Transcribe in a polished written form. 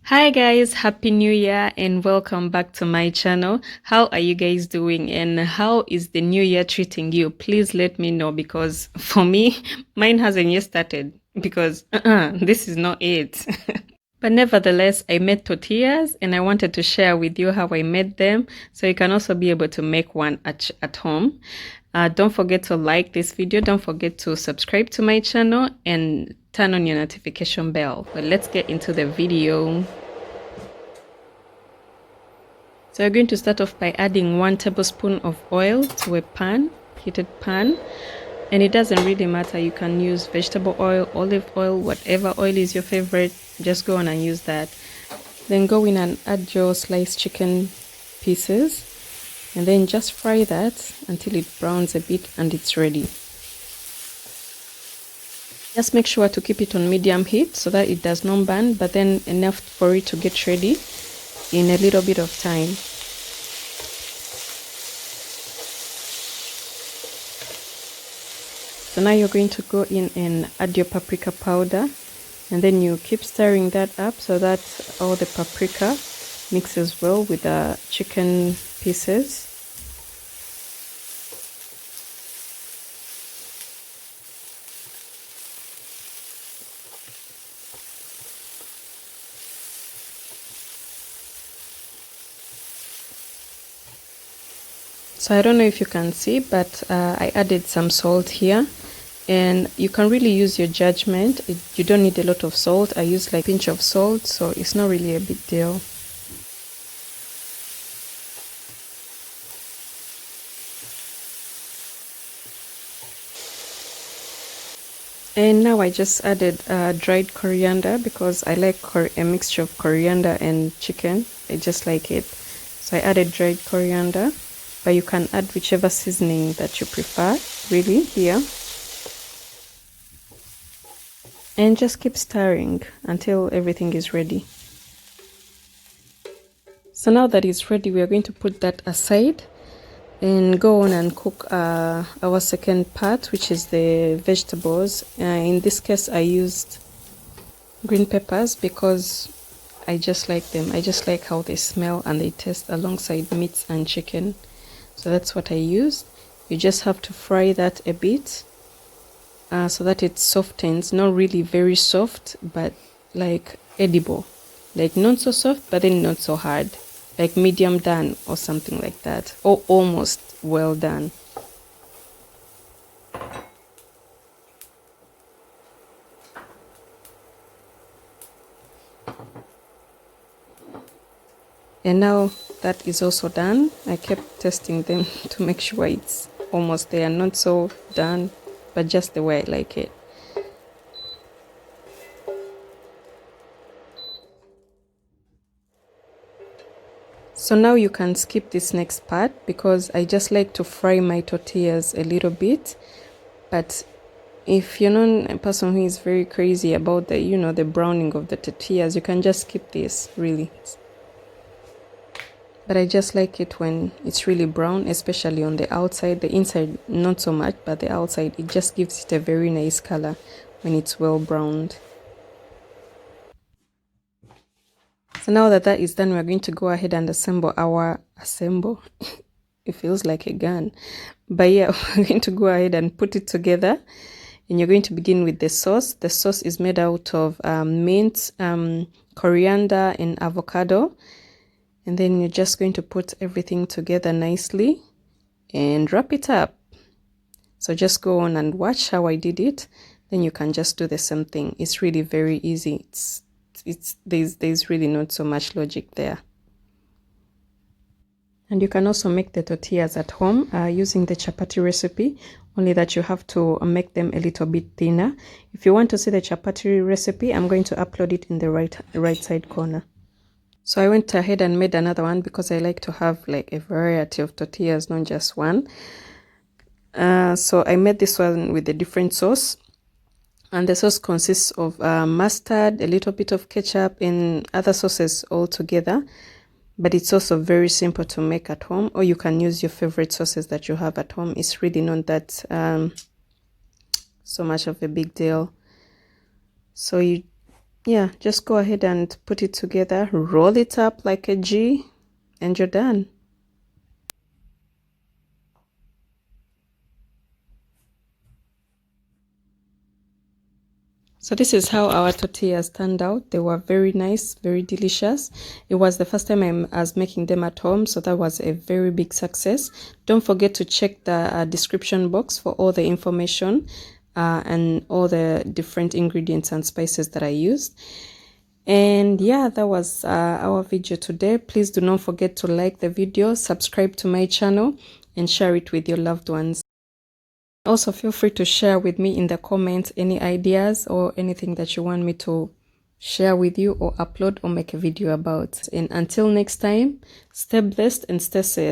Hi guys, happy new year and welcome back to my channel. How are you guys doing and how is the new year treating you? Please let me know because for me, mine hasn't yet started because this is not it. But nevertheless, I made tortillas and I wanted to share with you how I made them so you can also be able to make one at home. Don't forget to like this video. Don't forget to subscribe to my channel and turn on your notification bell. But let's get into the video. So you're going to start off by adding 1 tablespoon of oil to a pan, heated pan. And it doesn't really matter. You can use vegetable oil, olive oil, whatever oil is your favorite. Just go on and use that. Then go in and add your sliced chicken pieces. And then just fry that until it browns a bit and it's ready. Just make sure to keep it on medium heat so that it does not burn, but then enough for it to get ready in a little bit of time. So now you're going to go in and add your paprika powder, and then you keep stirring that up so that all the paprika mixes well with the chicken pieces. So I don't know if you can see, but I added some salt here, and you can really use your judgment. You don't need a lot of salt. I use like a pinch of salt, so it's not really a big deal. And now I just added dried coriander because I like a mixture of coriander and chicken. I just like it. So I added dried coriander, but you can add whichever seasoning that you prefer, really, here. And just keep stirring until everything is ready. So now that it's ready, we are going to put that aside and go on and cook our second part, which is the vegetables. In this case, I used green peppers because I just like them. I just like how they smell and they taste alongside meats and chicken. So that's what I used. You just have to fry that a bit so that it softens. Not really very soft, but like edible. Like not so soft, but then not so hard. Like medium done or something like that. Or almost well done. And now that is also done. I kept testing them to make sure it's almost there. Not so done, but just the way I like it. So now you can skip this next part because I just like to fry my tortillas a little bit. But if you're not a person who is very crazy about the, the browning of the tortillas, you can just skip this, really. But I just like it when it's really brown, especially on the outside. The inside, not so much, but the outside, it just gives it a very nice color when it's well browned. So now that that is done, we're going to go ahead and assemble it feels like a gun. But yeah, we're going to go ahead and put it together. And you're going to begin with the sauce. The sauce is made out of mint, coriander, and avocado. And then you're just going to put everything together nicely and wrap it up. So just go on and watch how I did it. Then you can just do the same thing. It's really very easy. There's really not so much logic there. And you can also make the tortillas at home using the chapati recipe, only that you have to make them a little bit thinner. If you want to see the chapati recipe, I'm going to upload it in the right side corner. So I went ahead and made another one because I like to have like a variety of tortillas, not just one. So I made this one with a different sauce. And the sauce consists of mustard, a little bit of ketchup, and other sauces all together. But it's also very simple to make at home, or you can use your favorite sauces that you have at home. It's really not that so much of a big deal. So you yeah, just go ahead and put it together, roll it up like a G, and you're done. So this is how our tortillas turned out. They were very nice, very delicious. It was the first time I was making them at home, so that was a very big success. Don't forget to check the description box for all the information and all the different ingredients and spices that I used. And yeah, that was our video today. Please do not forget to like the video, subscribe to my channel, and share it with your loved ones. Also, feel free to share with me in the comments any ideas or anything that you want me to share with you or upload or make a video about. And until next time, stay blessed and stay safe.